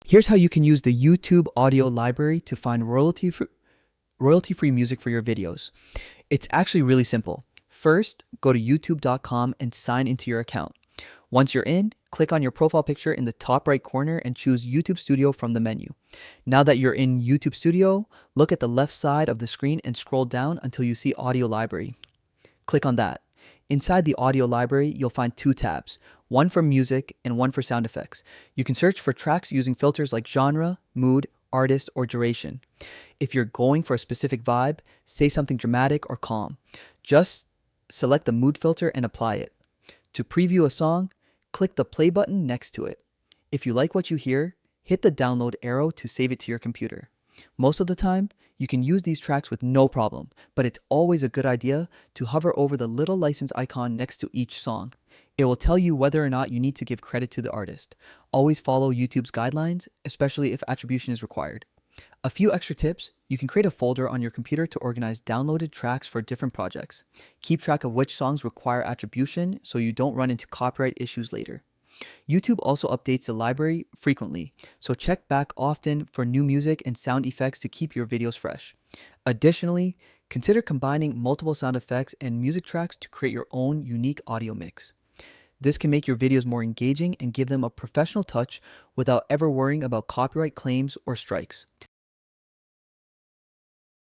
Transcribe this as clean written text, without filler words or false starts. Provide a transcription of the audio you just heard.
Here's how you can use the YouTube audio library to find royalty-free music for your videos. It's actually really simple. First, go to youtube.com and sign into your account. Once you're in, click on your profile picture in the top right corner and choose YouTube Studio from the menu. Now that you're in YouTube Studio, look at the left side of the screen and scroll down until you see Audio Library. Click on that. Inside the audio library, you'll find two tabs, one for music and one for sound effects. You can search for tracks using filters like genre, mood, artist, or duration. If you're going for a specific vibe, say something dramatic or calm. Just select the mood filter and apply it. To preview a song, click the play button next to it. If you like what you hear, hit the download arrow to save it to your computer. Most of the time, you can use these tracks with no problem, but it's always a good idea to hover over the little license icon next to each song. It will tell you whether or not you need to give credit to the artist. Always follow YouTube's guidelines, especially if attribution is required. A few extra tips: you can create a folder on your computer to organize downloaded tracks for different projects. Keep track of which songs require attribution so you don't run into copyright issues later. YouTube also updates the library frequently, so check back often for new music and sound effects to keep your videos fresh. Additionally, consider combining multiple sound effects and music tracks to create your own unique audio mix. This can make your videos more engaging and give them a professional touch without ever worrying about copyright claims or strikes.